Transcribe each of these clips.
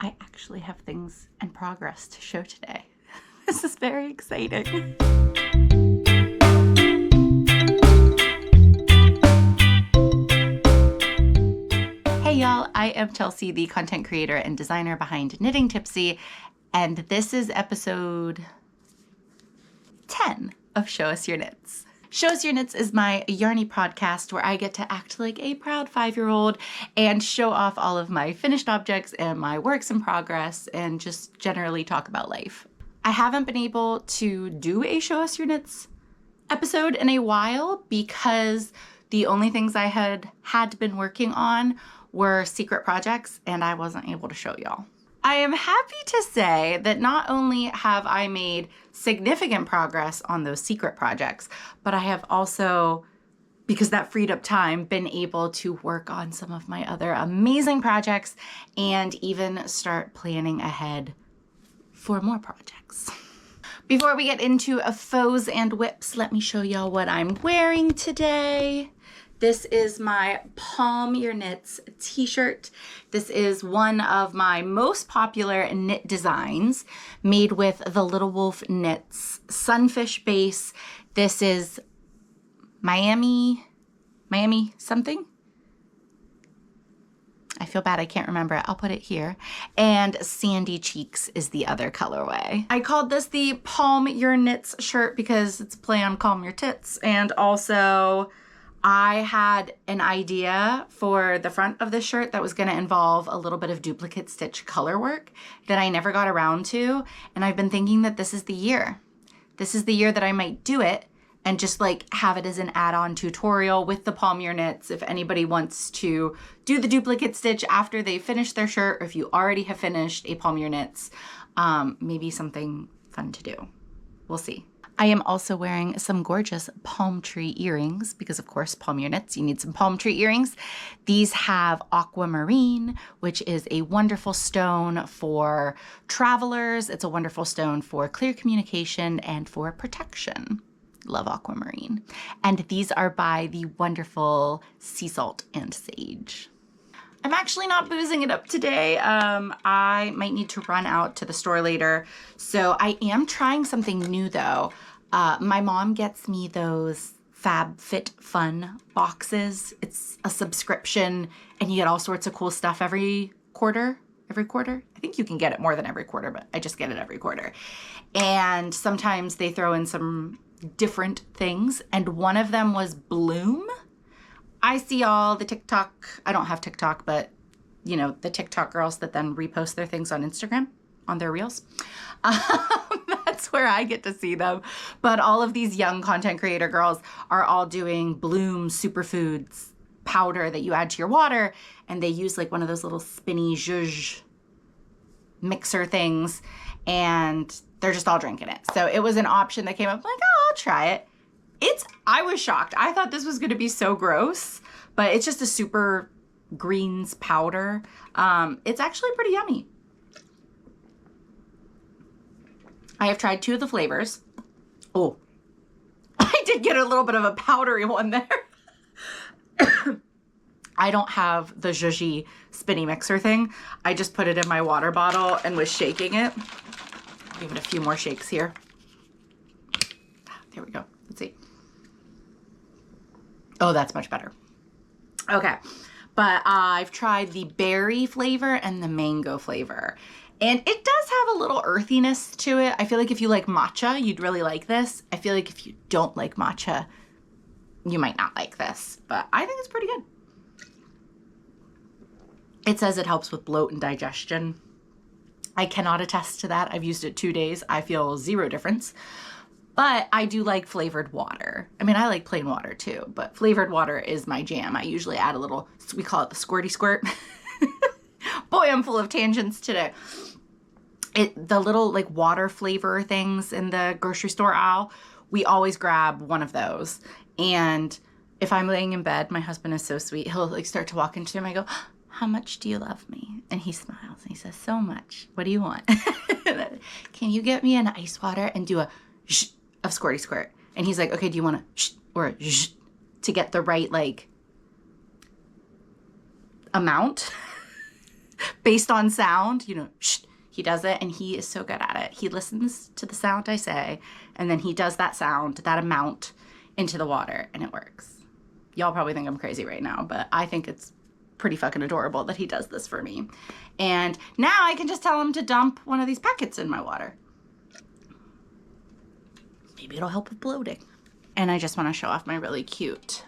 I actually have things in progress to show today. This is very exciting. Hey y'all, I am Chelsea, the content creator and designer behind Knitting Tipsy, and this is episode 10 of Show Us Your Knits. Show Us Your Knits is my yarny podcast where I get to act like a proud 5-year-old and show off all of my finished objects and my works in progress and just generally talk about life. I haven't been able to do a Show Us Your Knits episode in a while because the only things I had been working on were secret projects and I wasn't able to show y'all. I am happy to say that not only have I made significant progress on those secret projects, but I have also, because that freed up time, been able to work on some of my other amazing projects and even start planning ahead for more projects. Before we get into foes and whips, let me show y'all what I'm wearing today. This is my Palm Your Knits t-shirt. This is one of my most popular knit designs made with the Little Wolf Knits Sunfish base. This is Miami something? I feel bad, I can't remember it. I'll put it here. And Sandy Cheeks is the other colorway. I called this the Palm Your Knits shirt because it's a play on Calm Your Tits, and also I had an idea for the front of the shirt that was going to involve a little bit of duplicate stitch color work that I never got around to. And I've been thinking that this is the year. This is the year that I might do it and just like have it as an add-on tutorial with the Palm Your Knits. If anybody wants to do the duplicate stitch after they finish their shirt, or if you already have finished a Palm Your Knits, maybe something fun to do. We'll see. I am also wearing some gorgeous palm tree earrings because, of course, Palm Your Knits, you need some palm tree earrings. These have aquamarine, which is a wonderful stone for travelers. It's a wonderful stone for clear communication and for protection. Love aquamarine. And these are by the wonderful Sea Salt and Sage. I'm actually not boozing it up today. I might need to run out to the store later. So I am trying something new though. My mom gets me those FabFitFun boxes. It's a subscription and you get all sorts of cool stuff every quarter. I think you can get it more than every quarter, but I just get it every quarter. And sometimes they throw in some different things. And one of them was Bloom. I see all the TikTok, I don't have TikTok, but you know, the TikTok girls that then repost their things on Instagram, on their reels. That's where I get to see them. But all of these young content creator girls are all doing Bloom superfoods powder that you add to your water. And they use like one of those little spinny zhuzh mixer things. And they're just all drinking it. So it was an option that came up like, oh, I'll try it. I was shocked. I thought this was going to be so gross, but it's just a super greens powder. It's actually pretty yummy. I have tried 2 of the flavors. Oh, I did get a little bit of a powdery one there. I don't have the zhuzhy spinny mixer thing. I just put it in my water bottle and was shaking it. Give it a few more shakes here. There we go. Let's see. Oh, that's much better. Okay, but I've tried the berry flavor and the mango flavor. And it does have a little earthiness to it. I feel like if you like matcha, you'd really like this. I feel like if you don't like matcha, you might not like this. But I think it's pretty good. It says it helps with bloat and digestion. I cannot attest to that. I've used it 2 days. I feel zero difference. But I do like flavored water. I mean, I like plain water too, but flavored water is my jam. I usually add a little, we call it the squirty squirt. Boy, I'm full of tangents today. The little like water flavor things in the grocery store aisle, we always grab one of those. And if I'm laying in bed, my husband is so sweet. He'll like start to walk into him. I go, how much do you love me? And he smiles and he says, so much. What do you want? Can you get me an ice water and do a shh of squirty squirt? And he's like, okay, do you want a shh or a shh to get the right like amount? based on sound, you know, shh, he does it, and he is so good at it. He listens to the sound I say, and then he does that sound, that amount, into the water, and it works. Y'all probably think I'm crazy right now, but I think it's pretty fucking adorable that he does this for me. And now I can just tell him to dump one of these packets in my water. Maybe it'll help with bloating. And I just want to show off my really cute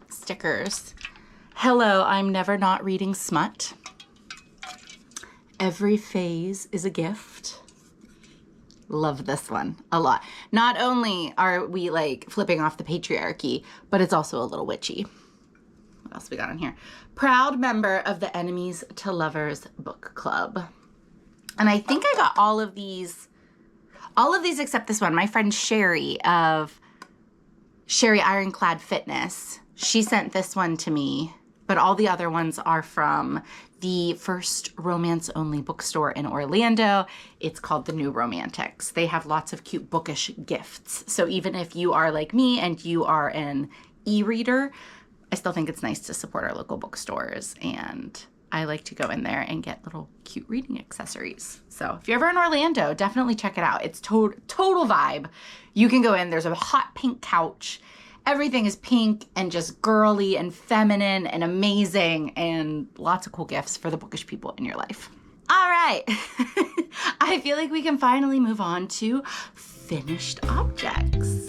stickers. Hello, I'm never not reading smut. Every phase is a gift. Love this one a lot. Not only are we like flipping off the patriarchy, but it's also a little witchy. What else we got in here? Proud member of the Enemies to Lovers book club. And I think I got all of these except this one. My friend Sherry of Sherry Ironclad Fitness, she sent this one to me, but all the other ones are from the first romance-only bookstore in Orlando. It's called The New Romantics. They have lots of cute bookish gifts. So even if you are like me and you are an e-reader, I still think it's nice to support our local bookstores. And I like to go in there and get little cute reading accessories. So if you're ever in Orlando, definitely check it out. It's total vibe. You can go in, there's a hot pink couch. Everything is pink and just girly and feminine and amazing, and lots of cool gifts for the bookish people in your life. All right. I feel like we can finally move on to finished objects.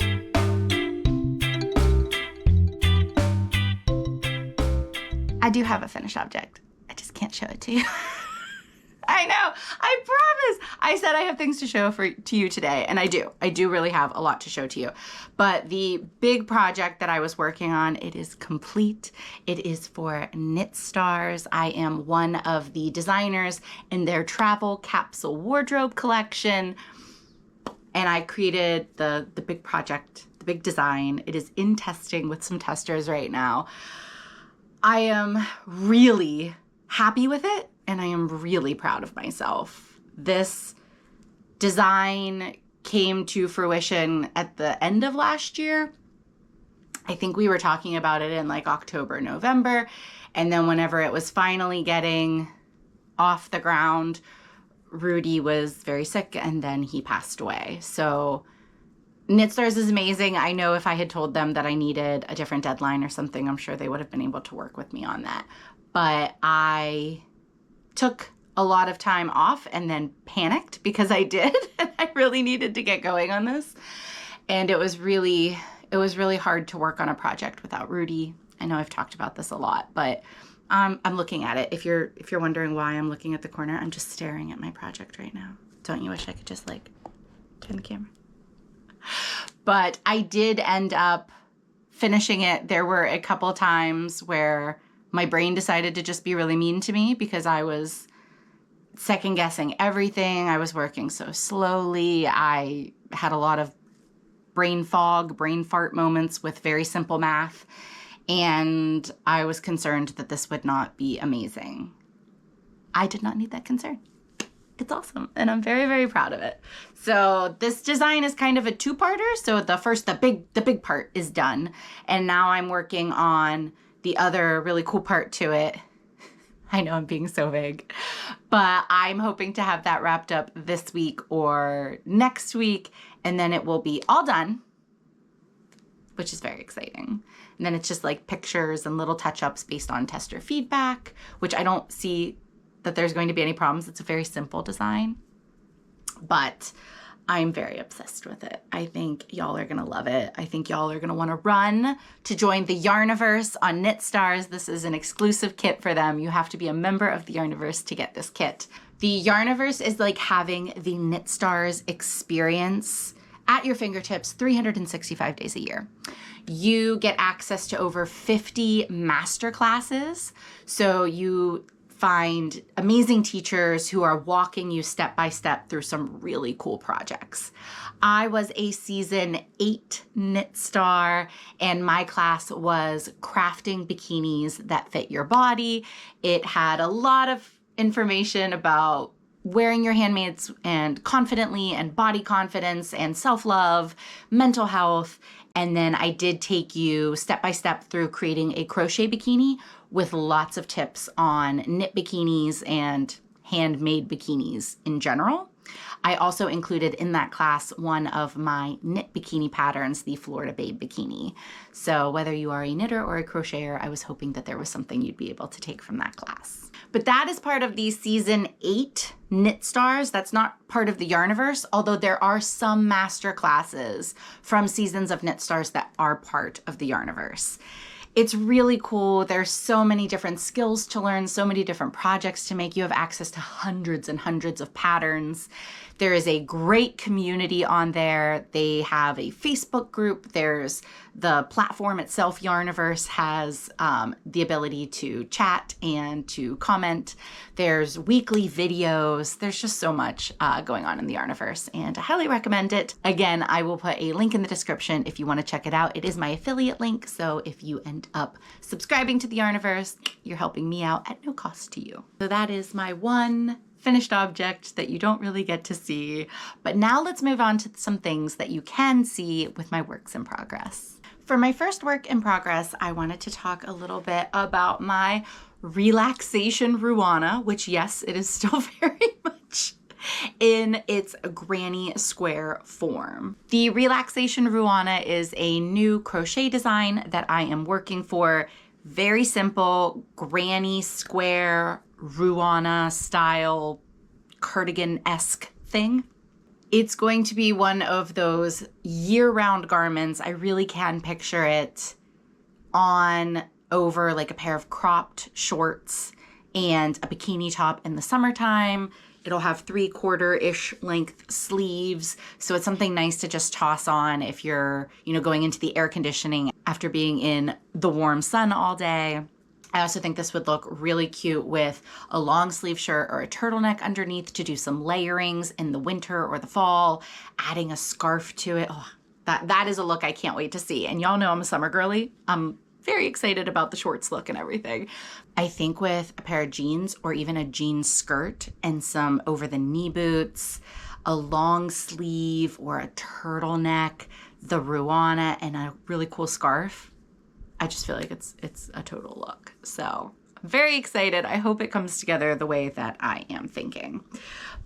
I do have a finished object. I just can't show it to you. I know, I promise. I said I have things to show to you today, and I do. I do really have a lot to show to you. But the big project that I was working on, it is complete. It is for Knit Stars. I am one of the designers in their travel capsule wardrobe collection, and I created the big project, the big design. It is in testing with some testers right now. I am really happy with it. And I am really proud of myself. This design came to fruition at the end of last year. I think we were talking about it in like October, November. And then whenever it was finally getting off the ground, Rudy was very sick and then he passed away. So Knit Stars is amazing. I know if I had told them that I needed a different deadline or something, I'm sure they would have been able to work with me on that. But I took a lot of time off and then panicked because I did, and I really needed to get going on this. And it was really hard to work on a project without Rudy. I know I've talked about this a lot, but I'm looking at it. If you're wondering why I'm looking at the corner, I'm just staring at my project right now. Don't you wish I could just like turn the camera? But I did end up finishing it. There were a couple times where my brain decided to just be really mean to me because I was second guessing everything. I was working so slowly. I had a lot of brain fog, brain fart moments with very simple math. And I was concerned that this would not be amazing. I did not need that concern. It's awesome. And I'm very, very proud of it. So this design is kind of a two-parter. So the big part is done. And now I'm working on the other really cool part to it. I know I'm being so vague, but I'm hoping to have that wrapped up this week or next week, and then it will be all done, which is very exciting. And then it's just like pictures and little touch-ups based on tester feedback, which I don't see that there's going to be any problems. It's a very simple design, but I'm very obsessed with it. I think y'all are gonna love it. I think y'all are gonna wanna run to join the Yarniverse on Knit Stars. This is an exclusive kit for them. You have to be a member of the Yarniverse to get this kit. The Yarniverse is like having the Knit Stars experience at your fingertips 365 days a year. You get access to over 50 master classes. So you find amazing teachers who are walking you step by step through some really cool projects. I was a season 8 Knit Star, and my class was crafting bikinis that fit your body. It had a lot of information about wearing your handmaids and confidently, and body confidence and self-love, mental health. And then I did take you step by step through creating a crochet bikini with lots of tips on knit bikinis and handmade bikinis in general. I also included in that class one of my knit bikini patterns, the Florida Babe bikini. So whether you are a knitter or a crocheter, I was hoping that there was something you'd be able to take from that class. But that is part of the season 8 Knit Stars. That's not part of the Yarniverse, although there are some master classes from seasons of Knit Stars that are part of the Yarniverse. It's really cool. There's so many different skills to learn, so many different projects to make. You have access to hundreds and hundreds of patterns. There is a great community on there. They have a Facebook group. There's the platform itself. Yarniverse has the ability to chat and to comment. There's weekly videos. There's just so much going on in the Yarniverse, and I highly recommend it. Again, I will put a link in the description if you want to check it out. It is my affiliate link, so if you end up subscribing to the Yarniverse, you're helping me out at no cost to you. So that is my one finished object that you don't really get to see. But now let's move on to some things that you can see with my works in progress. For my first work in progress, I wanted to talk a little bit about my relaxation Ruana, which yes, it is still very much in its granny square form. The relaxation Ruana is a new crochet design that I am working for. Very simple granny square Ruana style cardigan-esque thing. It's going to be one of those year-round garments. I really can picture it on over like a pair of cropped shorts and a bikini top in the summertime. It'll have 3/4-ish length sleeves. So it's something nice to just toss on if you're, going into the air conditioning after being in the warm sun all day. I also think this would look really cute with a long sleeve shirt or a turtleneck underneath to do some layerings in the winter or the fall, adding a scarf to it. Oh, that is a look I can't wait to see. And y'all know I'm a summer girly. I'm very excited about the shorts look and everything. I think with a pair of jeans or even a jean skirt and some over the knee boots, a long sleeve or a turtleneck, the Ruana, and a really cool scarf, I just feel like it's a total look. So I'm very excited. I hope it comes together the way that I am thinking.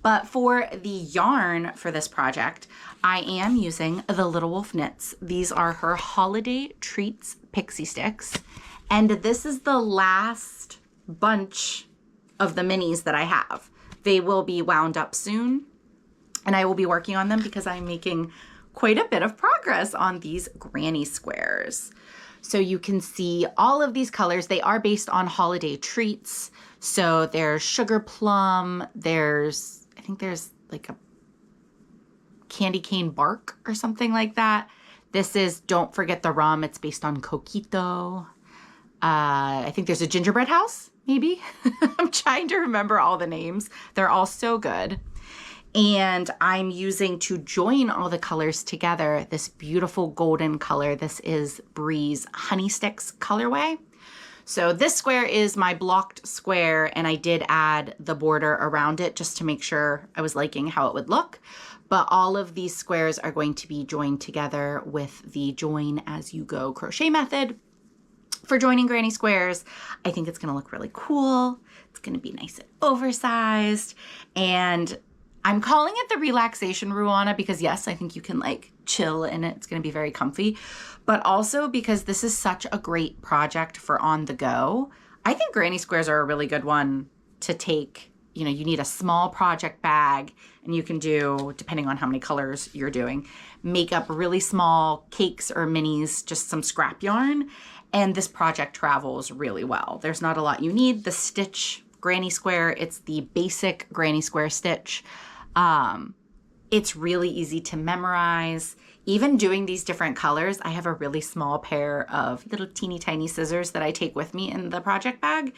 But for the yarn for this project, I am using the Little Wolf Knits. These are her Holiday Treats Pixie Sticks. And this is the last bunch of the minis that I have. They will be wound up soon, and I will be working on them because I'm making quite a bit of progress on these granny squares. So you can see all of these colors. They are based on holiday treats. So there's sugar plum, I think there's like a candy cane bark or something like that. This is Don't Forget the Rum. It's based on coquito. I think there's a gingerbread house, maybe. I'm trying to remember all the names. They're all so good. And I'm using, to join all the colors together, this beautiful golden color. This is Breeze Honey Sticks colorway. So this square is my blocked square, and I did add the border around it just to make sure I was liking how it would look. But all of these squares are going to be joined together with the join as you go crochet method. For joining granny squares, I think it's gonna look really cool. It's gonna be nice and oversized, and I'm calling it the relaxation Ruana because yes, I think you can like chill in it. It's going to be very comfy, but also because this is such a great project for on the go. I think granny squares are a really good one to take. You need a small project bag, and you can do, depending on how many colors you're doing, make up really small cakes or minis, just some scrap yarn. And this project travels really well. There's not a lot you need. The stitch granny square, it's the basic granny square stitch. It's really easy to memorize. Even doing these different colors, I have a really small pair of little teeny tiny scissors that I take with me in the project bag.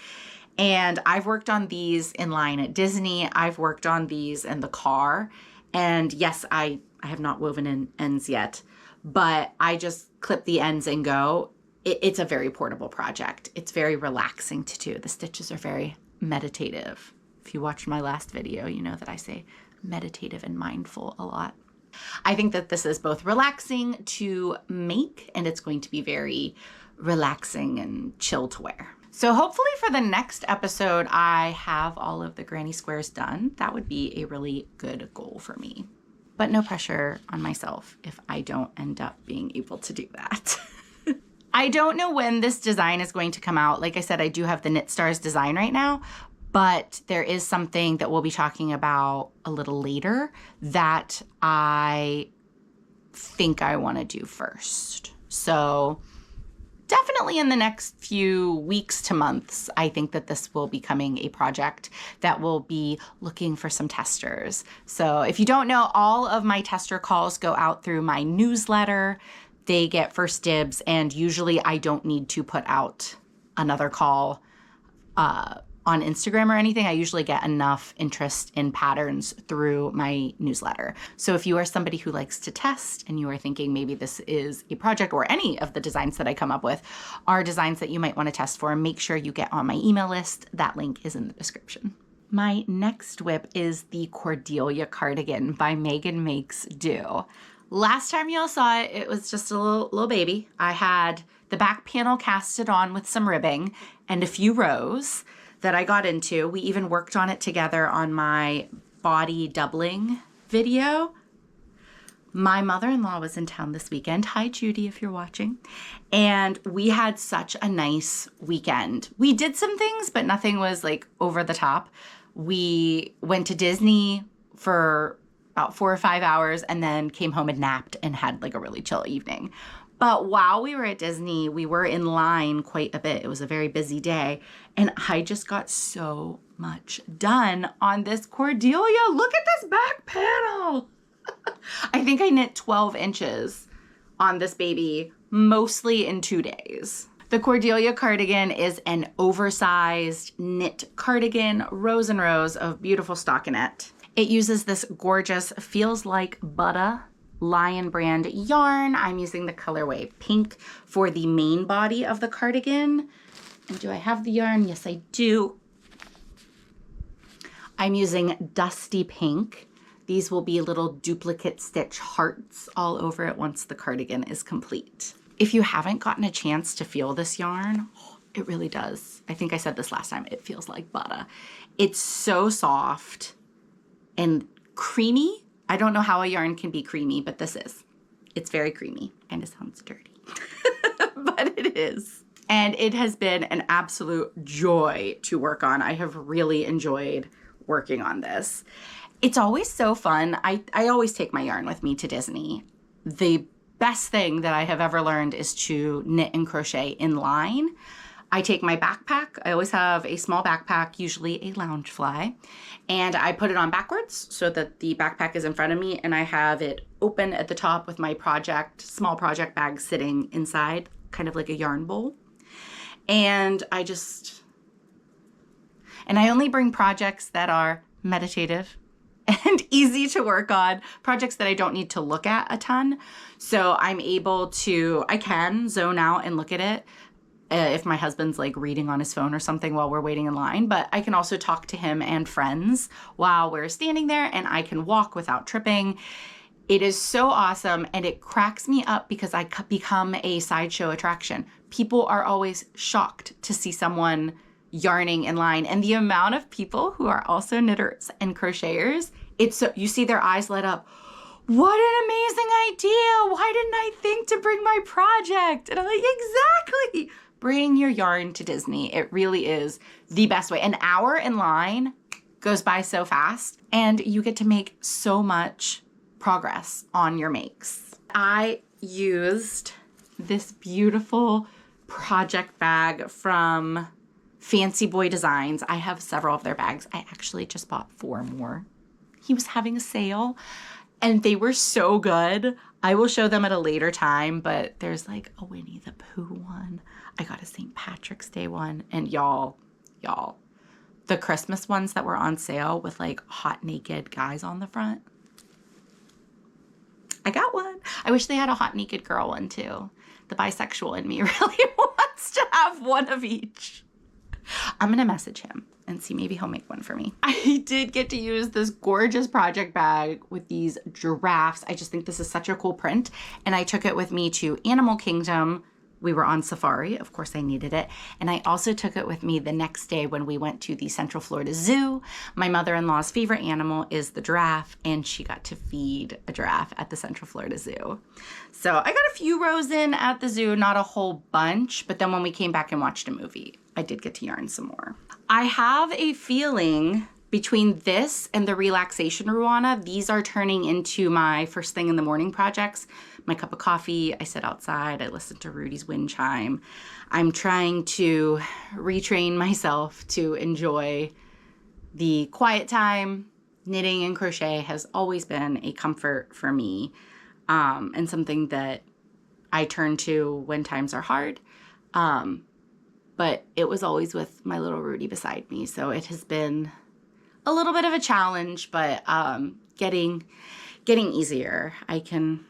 And I've worked on these in line at Disney. I've worked on these in the car. And yes, I have not woven in ends yet, but I just clip the ends and go. It's a very portable project. It's very relaxing to do. The stitches are very meditative. If you watched my last video, you know that I say meditative and mindful a lot. I think that this is both relaxing to make, and it's going to be very relaxing and chill to wear. So hopefully for the next episode, I have all of the granny squares done. That would be a really good goal for me. But no pressure on myself if I don't end up being able to do that. I don't know when this design is going to come out. Like I said, I do have the Knit Stars design right now, but there is something that we'll be talking about a little later that I think I want to do first. So definitely in the next few weeks to months, I think that this will be becoming a project that will be looking for some testers. So if you don't know, all of my tester calls go out through my newsletter. They get first dibs, and usually I don't need to put out another call on Instagram or anything. I usually get enough interest in patterns through my newsletter. So if you are somebody who likes to test and you are thinking maybe this is a project, or any of the designs that I come up with are designs that you might want to test for, make sure you get on my email list. That link is in the description. My next whip is the Cordelia cardigan by Meghan Makes Do. Last time y'all saw it, it was just a little baby. I had the back panel casted on with some ribbing and a few rows that I got into. We even worked on it together on my body doubling video. My mother-in-law was in town this weekend. Hi, Judy, if you're watching. And we had such a nice weekend. We did some things, but nothing was like over the top. We went to Disney for about 4 or 5 hours and then came home and napped and had like a really chill evening. But while we were at Disney, we were in line quite a bit. It was a very busy day. And I just got so much done on this Cordelia. Look at this back panel. I think I knit 12 inches on this baby, mostly in 2 days. The Cordelia cardigan is an oversized knit cardigan, rows and rows of beautiful stockinette. It uses this gorgeous Feels Like Butta Lion brand yarn. I'm using the colorway pink for the main body of the cardigan. And do I have the yarn? Yes, I do. I'm using dusty pink. These will be little duplicate stitch hearts all over it once the cardigan is complete. If you haven't gotten a chance to feel this yarn, it really does. I think I said this last time, it feels like butter. It's so soft and creamy. I don't know how a yarn can be creamy, but this is. It's very creamy. Kind of sounds dirty, but it is. And it has been an absolute joy to work on. I have really enjoyed working on this. It's always so fun. I always take my yarn with me to Disney. The best thing that I have ever learned is to knit and crochet in line. I take my backpack. I always have a small backpack, usually a lounge fly, and I put it on backwards so that the backpack is in front of me, and I have it open at the top with my small project bag sitting inside, kind of like a yarn bowl. And I only bring projects that are meditative and easy to work on, projects that I don't need to look at a ton. So I'm able to, I can zone out and look at it if my husband's like reading on his phone or something while we're waiting in line, but I can also talk to him and friends while we're standing there, and I can walk without tripping. It is so awesome, and it cracks me up because I become a sideshow attraction. People are always shocked to see someone yarning in line, and the amount of people who are also knitters and crocheters, you see their eyes light up. What an amazing idea! Why didn't I think to bring my project? And I'm like, exactly! Bring your yarn to Disney. It really is the best way. An hour in line goes by so fast, and you get to make so much progress on your makes. I used this beautiful project bag from Fancy Boy Designs. I have several of their bags. I actually just bought 4 more. He was having a sale, and they were so good. I will show them at a later time, but there's like a Winnie the Pooh one. I got a St. Patrick's Day one, and y'all, the Christmas ones that were on sale with like hot naked guys on the front. I got one. I wish they had a hot naked girl one too. The bisexual in me really wants to have one of each. I'm gonna message him. and see, maybe he'll make one for me. I did get to use this gorgeous project bag with these giraffes. I just think this is such a cool print. And I took it with me to Animal Kingdom. We were on safari. Of course, I needed it. And I also took it with me the next day when we went to the Central Florida Zoo. My mother-in-law's favorite animal is the giraffe, and she got to feed a giraffe at the Central Florida Zoo. So I got a few rows in at the zoo, not a whole bunch, but then when we came back and watched a movie, I did get to yarn some more. I have a feeling between this and the relaxation Ruana, these are turning into my first thing in the morning projects. My cup of coffee, I sit outside, I listen to Rudy's wind chime. I'm trying to retrain myself to enjoy the quiet time. Knitting and crochet has always been a comfort for me, and something that I turn to when times are hard. But it was always with my little Rudy beside me, so it has been a little bit of a challenge, but getting easier. I can,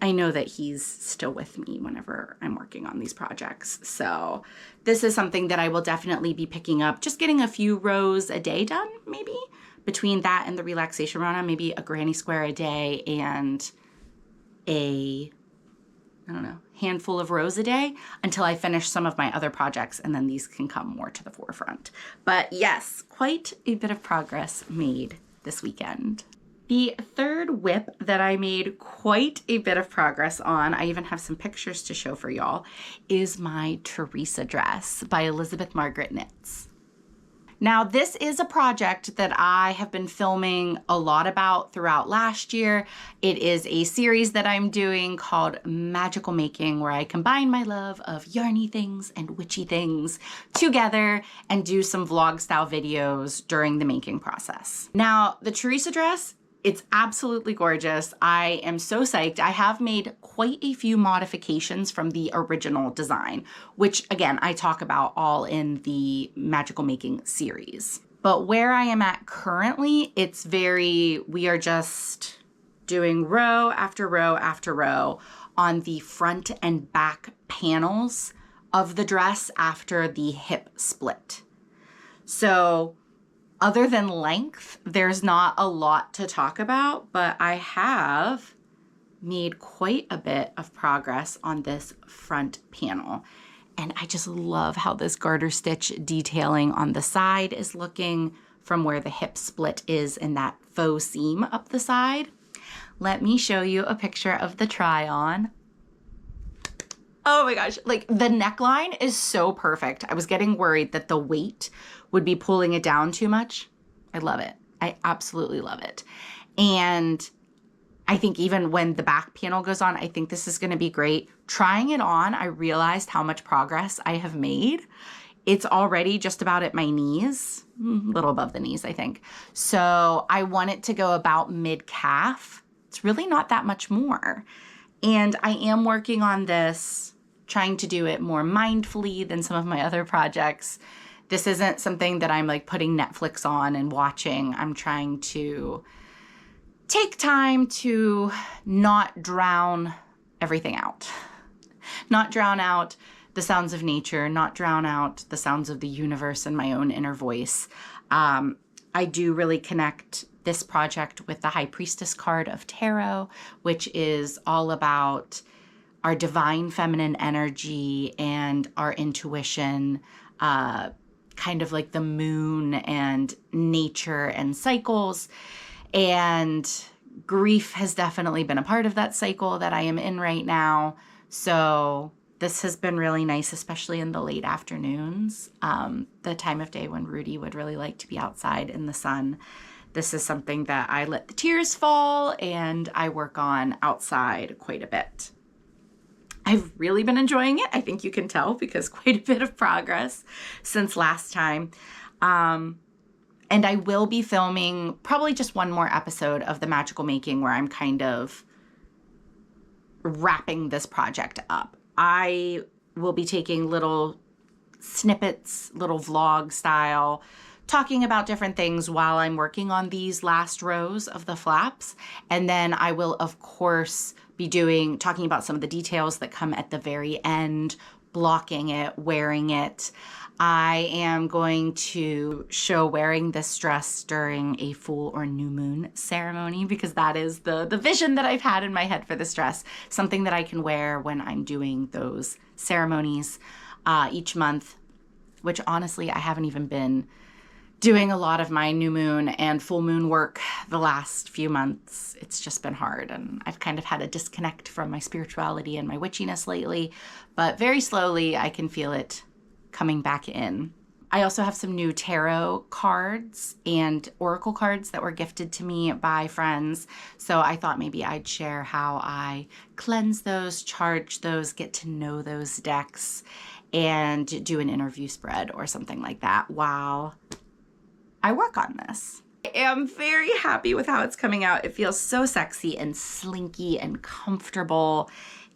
I know that he's still with me whenever I'm working on these projects. So this is something that I will definitely be picking up, just getting a few rows a day done, maybe between that and the relaxation run, maybe a granny square a day and a, handful of rows a day until I finish some of my other projects, and then these can come more to the forefront. But yes, quite a bit of progress made this weekend. The third whip that I made quite a bit of progress on, I even have some pictures to show for y'all, is my Therese dress by Elizabeth Margaret Knits. Now, this is a project that I have been filming a lot about throughout last year. It is a series that I'm doing called Magical Making, where I combine my love of yarny things and witchy things together and do some vlog style videos during the making process. Now, the Therese dress, it's absolutely gorgeous. I am so psyched. I have made quite a few modifications from the original design, which again, I talk about all in the Magical Making series. But where I am at currently, we are just doing row after row after row on the front and back panels of the dress after the hip split. So other than length, there's not a lot to talk about, but I have made quite a bit of progress on this front panel. And I just love how this garter stitch detailing on the side is looking from where the hip split is in that faux seam up the side. Let me show you a picture of the try on. Oh my gosh, like the neckline is so perfect. I was getting worried that the weight would be pulling it down too much. I love it. I absolutely love it. And I think even when the back panel goes on, I think this is going to be great. Trying it on, I realized how much progress I have made. It's already just about at my knees, a little above the knees, I think. So I want it to go about mid-calf. It's really not that much more. And I am working on this, trying to do it more mindfully than some of my other projects. This isn't something that I'm like putting Netflix on and watching. I'm trying to take time to not drown everything out. Not drown out the sounds of nature, not drown out the sounds of the universe and my own inner voice. I do really connect this project with the High Priestess card of Tarot, which is all about our divine feminine energy and our intuition, kind of like the moon and nature and cycles. And grief has definitely been a part of that cycle that I am in right now. So this has been really nice, especially in the late afternoons, the time of day when Rudy would really like to be outside in the sun. This is something that I let the tears fall and I work on outside quite a bit. I've really been enjoying it. I think you can tell because quite a bit of progress since last time. And I will be filming probably just one more episode of the Magical Making where I'm kind of wrapping this project up. I will be taking little snippets, little vlog style, talking about different things while I'm working on these last rows of the flaps. And then I will, of course, be talking about some of the details that come at the very end, blocking it, wearing it. I am going to show wearing this dress during a full or new moon ceremony because that is the vision that I've had in my head for this dress. Something that I can wear when I'm doing those ceremonies each month, which honestly, I haven't even been doing a lot of my new moon and full moon work the last few months. It's just been hard, and I've kind of had a disconnect from my spirituality and my witchiness lately, but very slowly I can feel it coming back in. I also have some new tarot cards and oracle cards that were gifted to me by friends, so I thought maybe I'd share how I cleanse those, charge those, get to know those decks, and do an interview spread or something like that while I work on this. I am very happy with how it's coming out. It feels so sexy and slinky and comfortable,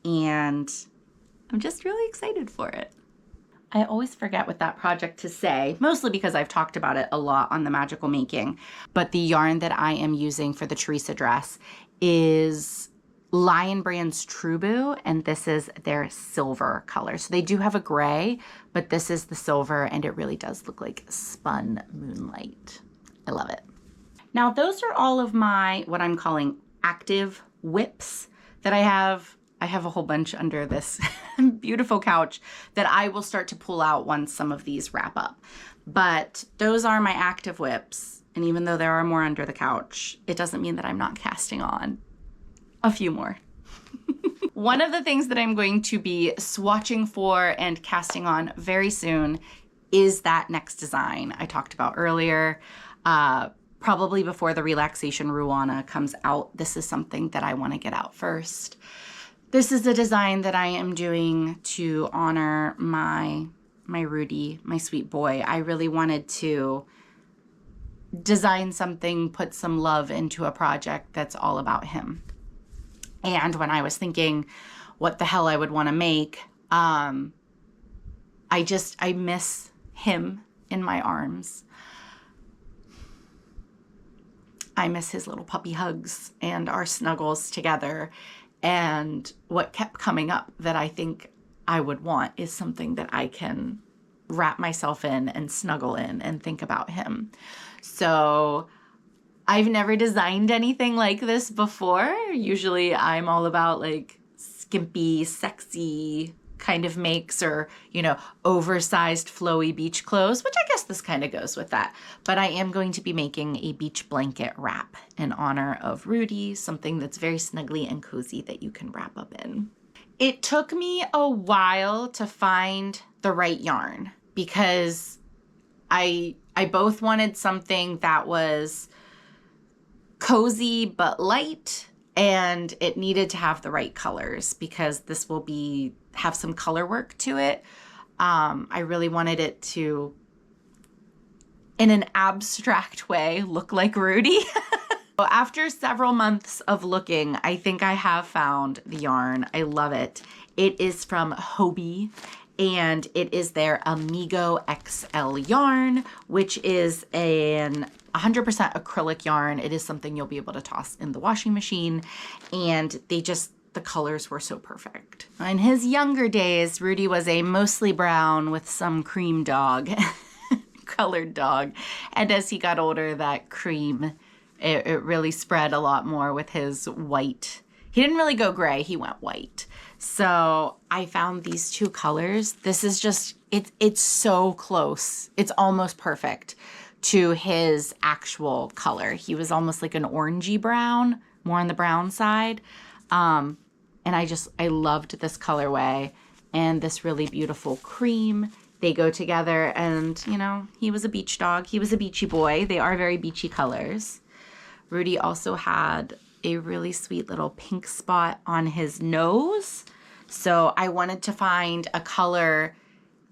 and I'm just really excited for it. I always forget with that project to say, mostly because I've talked about it a lot on the Magical Making, but the yarn that I am using for the Therese dress is Lion Brand's Truboo, and this is their silver color. So they do have a gray, but this is the silver, and it really does look like spun moonlight. I love it. Now, those are all of my, what I'm calling active whips that I have. I have a whole bunch under this beautiful couch that I will start to pull out once some of these wrap up. But those are my active whips, and even though there are more under the couch, it doesn't mean that I'm not casting on a few more. One of the things that I'm going to be swatching for and casting on very soon is that next design I talked about earlier. Probably before the relaxation Ruana comes out, this is something that I want to get out first. This is a design that I am doing to honor my Rudy, my sweet boy. I really wanted to design something, put some love into a project that's all about him. And when I was thinking what the hell I would want to make, I miss him in my arms. I miss his little puppy hugs and our snuggles together. And what kept coming up that I think I would want is something that I can wrap myself in and snuggle in and think about him. So I've never designed anything like this before. Usually I'm all about like skimpy, sexy kind of makes, or, you know, oversized flowy beach clothes, which I guess this kind of goes with that. But I am going to be making a beach blanket wrap in honor of Rudy, something that's very snuggly and cozy that you can wrap up in. It took me a while to find the right yarn because I both wanted something that was cozy but light, and it needed to have the right colors because this will have some color work to it. I really wanted it to, in an abstract way, look like Rudy. After several months of looking, I think I have found the yarn. I love it. It is from Hobie, and it is their Amigo XL yarn, which is an 100% acrylic yarn. It is something you'll be able to toss in the washing machine, and the colors were so perfect. In his younger days, Rudy was a mostly brown with some cream dog, colored dog. And as he got older, that cream, it really spread a lot more with his white. He didn't really go gray, he went white. So I found these two colors. This is just, it's so close. It's almost perfect to his actual color. He was almost like an orangey brown, more on the brown side. And I loved this colorway and this really beautiful cream. They go together, and, you know, he was a beach dog. He was a beachy boy. They are very beachy colors. Rudy also had a really sweet little pink spot on his nose. So I wanted to find a color.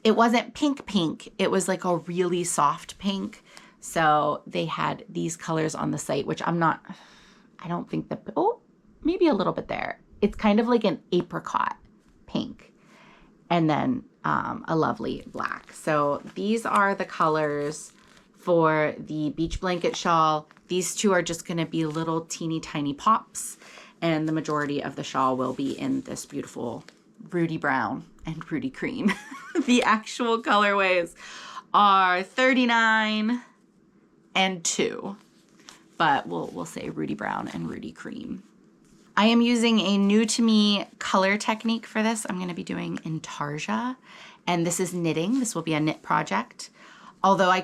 It wasn't pink. It was like a really soft pink. So they had these colors on the site, which maybe a little bit there. It's kind of like an apricot pink, and then a lovely black. So these are the colors for the beach blanket shawl. These two are just gonna be little teeny tiny pops, and the majority of the shawl will be in this beautiful Rudy brown and Rudy Cream. The actual colorways are 39 and 2, but we'll say Rudy Brown and Rudy Cream. I am using a new to me color technique for this. I'm gonna be doing intarsia, and this is knitting. This will be a knit project. Although this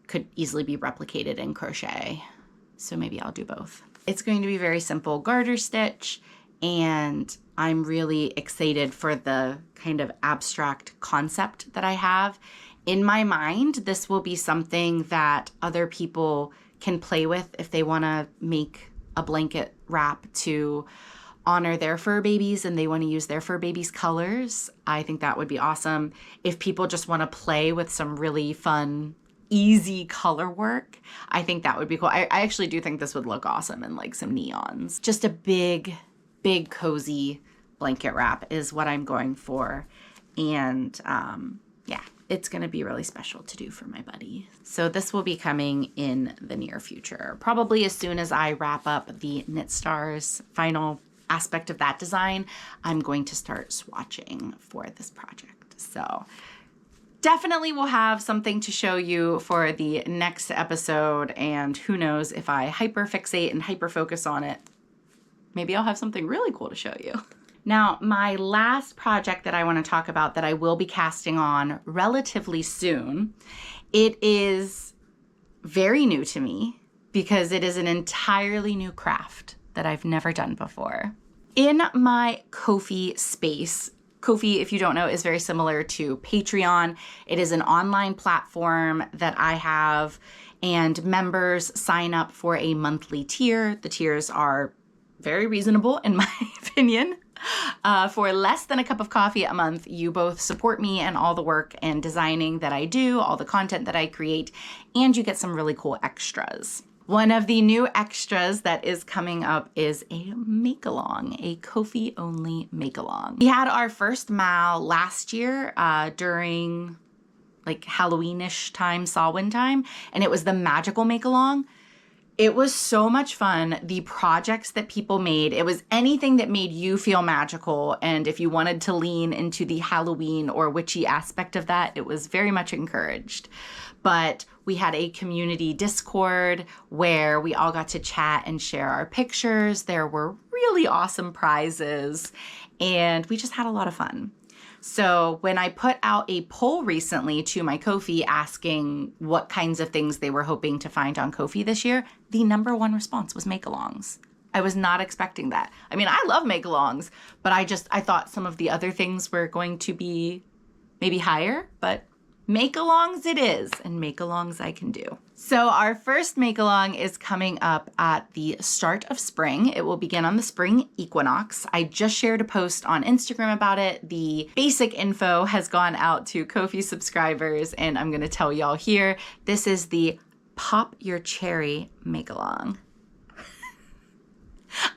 could easily be replicated in crochet. So maybe I'll do both. It's going to be very simple garter stitch, and I'm really excited for the kind of abstract concept that I have. In my mind, this will be something that other people can play with if they wanna make a blanket wrap to honor their fur babies and they want to use their fur babies' colors. I think that would be awesome. If people just want to play with some really fun, easy color work, I think that would be cool. I actually do think this would look awesome in like some neons. Just a big, big cozy blanket wrap is what I'm going for. And yeah, it's going to be really special to do for my buddy. So this will be coming in the near future, probably as soon as I wrap up the Knit Stars final aspect of that design. I'm going to start swatching for this project. So definitely we'll have something to show you for the next episode, and who knows, if I hyper fixate and hyper focus on it, maybe I'll have something really cool to show you. Now, my last project that I want to talk about that I will be casting on relatively soon, it is very new to me because it is an entirely new craft that I've never done before. In my Ko-fi space, Ko-fi, if you don't know, is very similar to Patreon. It is an online platform that I have, and members sign up for a monthly tier. The tiers are very reasonable in my opinion. For less than a cup of coffee a month, you both support me and all the work and designing that I do, all the content that I create, and you get some really cool extras. One of the new extras that is coming up is a make-along, a Ko-fi only make-along. We had our first mal last year during like Halloweenish time, Samhain time, and it was the magical make-along. It was so much fun. The projects that people made, it was anything that made you feel magical. And if you wanted to lean into the Halloween or witchy aspect of that, it was very much encouraged. But we had a community Discord where we all got to chat and share our pictures. There were really awesome prizes, and we just had a lot of fun. So when I put out a poll recently to my Ko-fi asking what kinds of things they were hoping to find on Ko-fi this year, the #1 response was make-alongs. I was not expecting that. I mean, I love make-alongs, but I thought some of the other things were going to be maybe higher, but make-alongs it is, and make-alongs I can do. So our first make-along is coming up at the start of spring. It will begin on the spring equinox. I just shared a post on Instagram about it. The basic info has gone out to Ko-fi subscribers, and I'm gonna tell y'all here. This is the Pop Your Cherry make-along.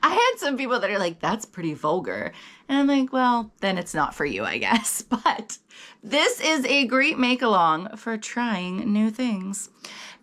I had some people that are like, that's pretty vulgar. And I'm like, well, then it's not for you, I guess. But this is a great make-along for trying new things.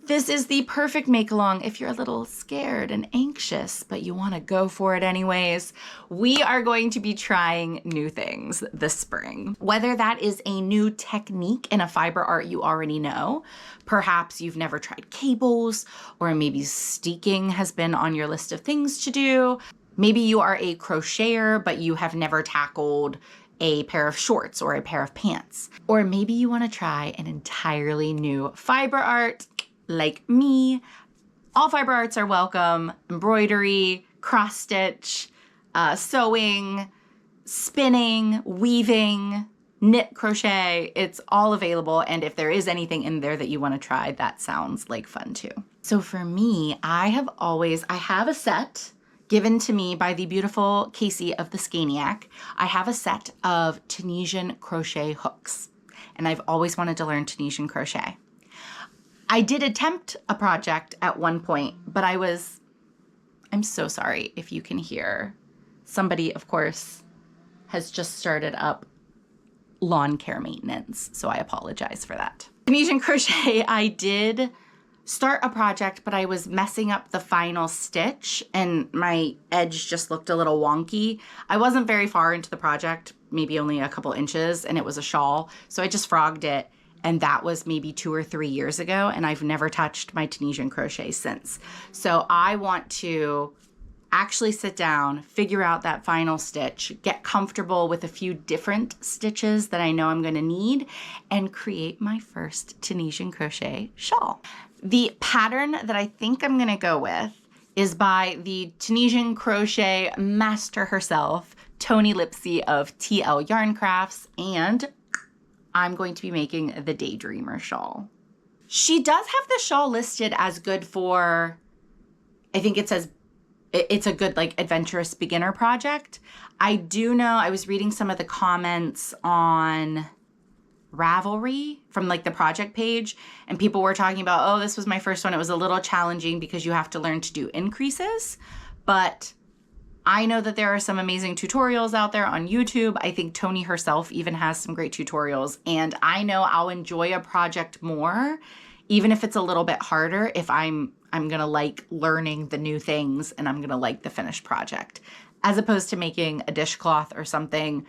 This is the perfect make-along if you're a little scared and anxious, but you want to go for it anyways. We are going to be trying new things this spring. Whether that is a new technique in a fiber art you already know, perhaps you've never tried cables, or maybe steeking has been on your list of things to do. Maybe you are a crocheter, but you have never tackled a pair of shorts or a pair of pants. Or maybe you want to try an entirely new fiber art, like me. All fiber arts are welcome. Embroidery, cross stitch, sewing, spinning, weaving, knit, crochet, it's all available. And if there is anything in there that you want to try, that sounds like fun too. So for me, I have a set given to me by the beautiful Casey of the Scaniac. I have a set of Tunisian crochet hooks, and I've always wanted to learn Tunisian crochet. I did attempt a project at one point, but I'm so sorry if you can hear. Somebody, of course, has just started up lawn care maintenance, so I apologize for that. Tunisian crochet, I did start a project, but I was messing up the final stitch and my edge just looked a little wonky. I wasn't very far into the project, maybe only a couple inches, and it was a shawl. So I just frogged it, and that was maybe 2 or 3 years ago, and I've never touched my Tunisian crochet since. So I want to actually sit down, figure out that final stitch, get comfortable with a few different stitches that I know I'm gonna need, and create my first Tunisian crochet shawl. The pattern that I think I'm gonna go with is by the Tunisian crochet master herself, Tony Lipsy of TLYarnCrafts, and I'm going to be making the DayDreamer shawl. She does have the shawl listed as good for, I think it says it's a good like adventurous beginner project. I do know, I was reading some of the comments on Ravelry from like the project page, and people were talking about, oh, this was my first one. It was a little challenging because you have to learn to do increases, but I know that there are some amazing tutorials out there on YouTube. I think Tony herself even has some great tutorials, and I know I'll enjoy a project more, even if it's a little bit harder, if I'm gonna like learning the new things and I'm gonna like the finished project, as opposed to making a dishcloth or something.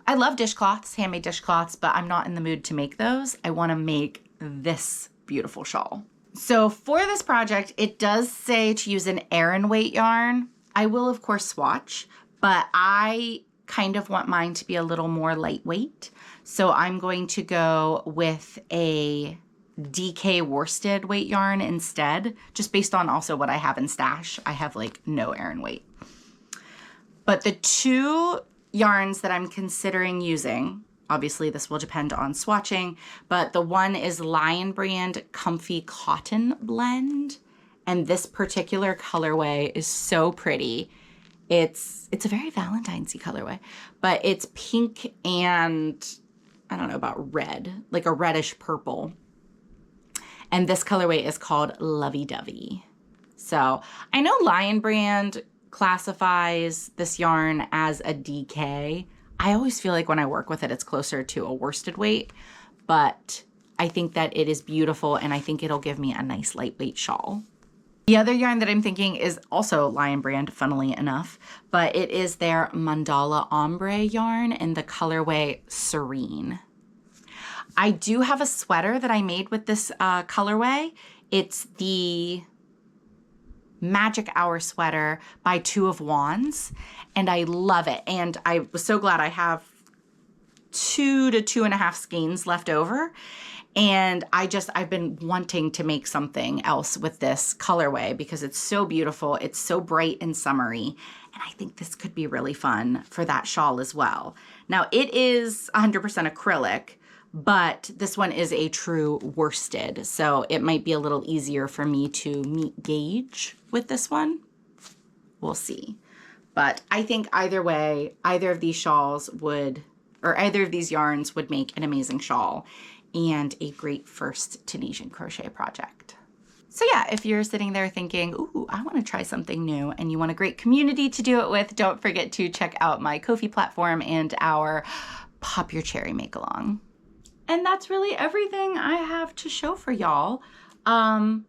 I love dishcloths, handmade dishcloths, but I'm not in the mood to make those. I wanna make this beautiful shawl. So for this project, it does say to use an Aran weight yarn. I will of course swatch, but I kind of want mine to be a little more lightweight. So I'm going to go with a DK worsted weight yarn instead, just based on also what I have in stash. I have like no Aran weight. But the two yarns that I'm considering using, obviously this will depend on swatching, but the one is Lion Brand Comfy Cotton Blend. And this particular colorway is so pretty. It's a very Valentine's-y colorway, but it's pink and I don't know about red, like a reddish purple. And this colorway is called Lovey Dovey. So I know Lion Brand classifies this yarn as a DK. I always feel like when I work with it, it's closer to a worsted weight, but I think that it is beautiful and I think it'll give me a nice lightweight shawl. The other yarn that I'm thinking is also Lion Brand, funnily enough, but it is their Mandala Ombre yarn in the colorway Serene. I do have a sweater that I made with this colorway. It's the Magic Hour sweater by Two of Wands, and I love it. And I was so glad I have 2 to 2.5 skeins left over. And I've been wanting to make something else with this colorway because it's so beautiful. It's so bright and summery. And I think this could be really fun for that shawl as well. Now it is 100% acrylic, but this one is a true worsted. So it might be a little easier for me to meet gauge with this one. We'll see. But I think either way, either of these shawls would, or either of these yarns would make an amazing shawl and a great first Tunisian crochet project. So yeah, if you're sitting there thinking, ooh, I want to try something new, and you want a great community to do it with, don't forget to check out my Ko-fi platform and our Pop Your Cherry Make Along. And that's really everything I have to show for y'all. I'm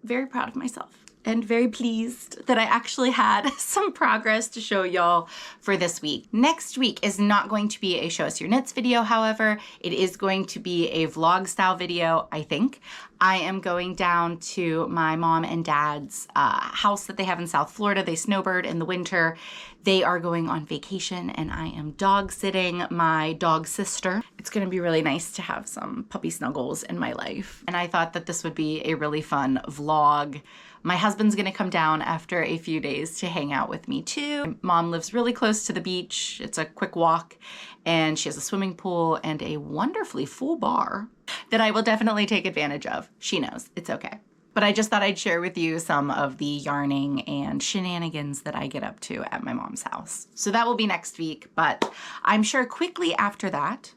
very proud of myself and very pleased that I actually had some progress to show y'all for this week. Next week is not going to be a Show Us Your Knits video, however. It is going to be a vlog style video, I think. I am going down to my mom and dad's house that they have in South Florida. They snowbird in the winter. They are going on vacation and I am dog sitting my dog sister. It's gonna be really nice to have some puppy snuggles in my life. And I thought that this would be a really fun vlog. My husband's gonna come down after a few days to hang out with me too. Mom lives really close to the beach. It's a quick walk and she has a swimming pool and a wonderfully full bar that I will definitely take advantage of. She knows, it's okay. But I just thought I'd share with you some of the yarning and shenanigans that I get up to at my mom's house. So that will be next week, but I'm sure quickly after that,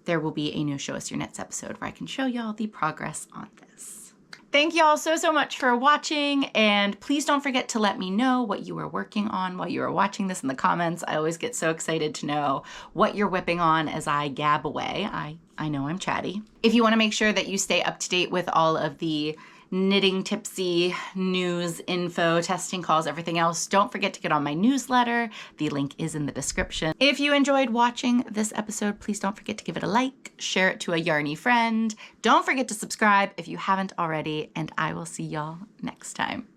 there will be a new Show Us Your Knits episode where I can show y'all the progress on this. Thank you all so much for watching, and please don't forget to let me know what you are working on while you are watching this in the comments. I always get so excited to know what you're whipping on as I gab away. I know I'm chatty. If you want to make sure that you stay up to date with all of the knitting tipsy news, info, testing calls, everything else, don't forget to get on my newsletter. The link is in the description. If you enjoyed watching this episode, please don't forget to give it a like, share it to a yarny friend. Don't forget to subscribe if you haven't already, and I will see y'all next time.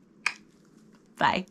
Bye.